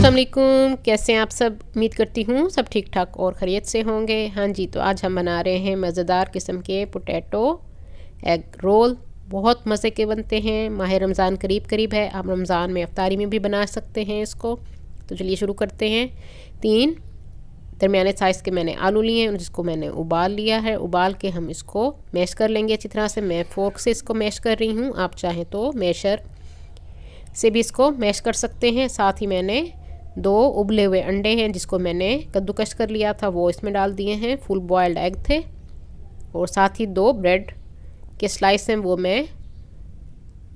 अस्सलाम वालेकुम, कैसे हैं आप सब। उम्मीद करती हूँ सब ठीक ठाक और ख़ैरियत से होंगे। हाँ जी, तो आज हम बना रहे हैं मज़ेदार किस्म के पोटैटो एग रोल। बहुत मज़े के बनते हैं। माह रमज़ान करीब करीब है, आप रमज़ान में अफ्तारी में भी बना सकते हैं इसको। तो चलिए शुरू करते हैं। 3 दरमियाने साइज़ के मैंने आलू लिए हैं, जिसको मैंने उबाल लिया है। उबाल के हम इसको मैश कर लेंगे अच्छी तरह से। मैं फ़ोर्क से इसको मैश कर रही हूँ, आप चाहें तो मैशर से भी इसको मैश कर सकते हैं। साथ ही मैंने 2 उबले हुए अंडे हैं, जिसको मैंने कद्दूकश कर लिया था, वो इसमें डाल दिए हैं। फुल बॉयल्ड एग थे। और साथ ही 2 ब्रेड के स्लाइस हैं, वो मैं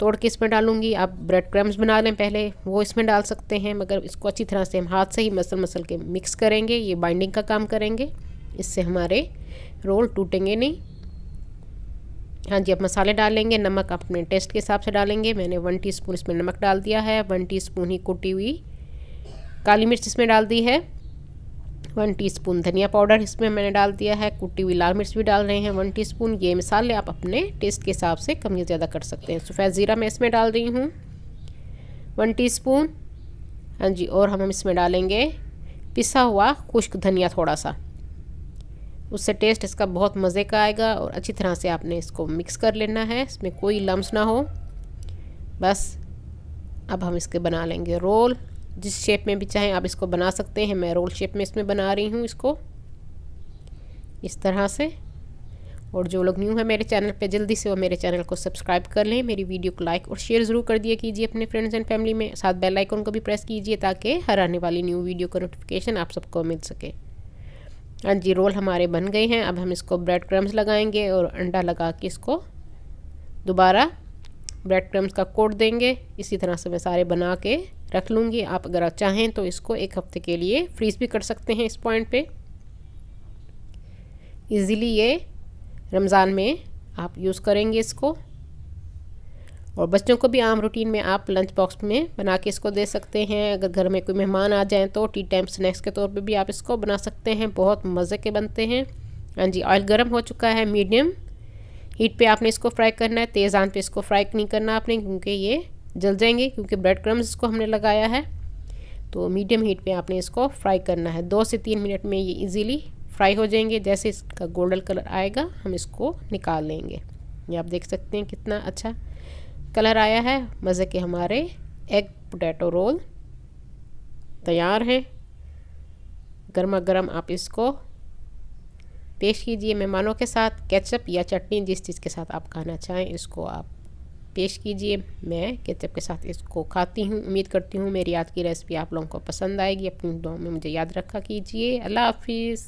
तोड़ के इसमें डालूंगी। आप ब्रेड क्रम्स बना लें पहले, वो इसमें डाल सकते हैं, मगर इसको अच्छी तरह से हम हाथ से ही मसल के मिक्स करेंगे। ये बाइंडिंग का काम करेंगे, इससे हमारे रोल टूटेंगे नहीं। हाँ जी, अब मसाले डालेंगे। नमक आप अपने टेस्ट के हिसाब से डालेंगे। मैंने 1 टीस्पून इसमें नमक डाल दिया है। 1 टीस्पून ही कुटी हुई काली मिर्च इसमें डाल दी है। 1 टीस्पून धनिया पाउडर इसमें मैंने डाल दिया है। कुटी हुई लाल मिर्च भी डाल रहे हैं 1 टीस्पून। ये मसाले आप अपने टेस्ट के हिसाब से कम या ज़्यादा कर सकते हैं। सफ़ेद ज़ीरा मैं इसमें डाल रही हूँ 1 टीस्पून। हाँ जी, और हम इसमें डालेंगे पिसा हुआ खुश्क धनिया थोड़ा सा, उससे टेस्ट इसका बहुत मज़े का आएगा। और अच्छी तरह से आपने इसको मिक्स कर लेना है, इसमें कोई लम्स ना हो। बस अब हम इसके बना लेंगे रोल। जिस शेप में भी चाहें आप इसको बना सकते हैं। मैं रोल शेप में इसमें बना रही हूँ इसको इस तरह से। और जो लोग न्यू है मेरे चैनल पे, जल्दी से वो मेरे चैनल को सब्सक्राइब कर लें। मेरी वीडियो को लाइक और शेयर ज़रूर कर दिया कीजिए अपने फ्रेंड्स एंड फैमिली में। साथ बेल आइकन को भी प्रेस कीजिए, ताकि हर आने वाली न्यू वीडियो का नोटिफिकेशन आप सबको मिल सके। हाँ जी, रोल हमारे बन गए हैं। अब हम इसको ब्रेड क्रम्स लगाएंगे और अंडा लगा के इसको दोबारा ब्रेड क्रम्स का कोट देंगे। इसी तरह से मैं सारे बना के रख लूँगी। आप अगर चाहें तो इसको 1 हफ्ते के लिए फ्रीज़ भी कर सकते हैं। इस पॉइंट पे इजीली ये रमज़ान में आप यूज़ करेंगे इसको। और बच्चों को भी आम रूटीन में आप लंच बॉक्स में बना के इसको दे सकते हैं। अगर घर में कोई मेहमान आ जाएं तो टी टाइम स्नैक्स के तौर पे भी आप इसको बना सकते हैं। बहुत मज़े के बनते हैं। हाँ जी, ऑयल गर्म हो चुका है। मीडियम हीट पे आपने इसको फ्राई करना है। तेज़ आंच पे इसको फ्राई नहीं करना आपने, क्योंकि ये जल जाएंगे, क्योंकि ब्रेड क्रम्स इसको हमने लगाया है। तो मीडियम हीट पे आपने इसको फ्राई करना है। 2 से 3 मिनट में ये इजीली फ्राई हो जाएंगे। जैसे इसका गोल्डन कलर आएगा हम इसको निकाल लेंगे। ये आप देख सकते हैं कितना अच्छा कलर आया है। मज़े के हमारे एग पोटैटो रोल तैयार हैं। गर्मा गर्म आप इसको पेश कीजिए मेहमानों के साथ। केचप या चटनी, जिस चीज़ के साथ आप खाना चाहें, इसको आप पेश कीजिए। मैं केचप के साथ इसको खाती हूँ। उम्मीद करती हूँ मेरी आज की रेसिपी आप लोगों को पसंद आएगी। अपनी दुआओं में मुझे याद रखा कीजिए। अल्लाह हाफिज़।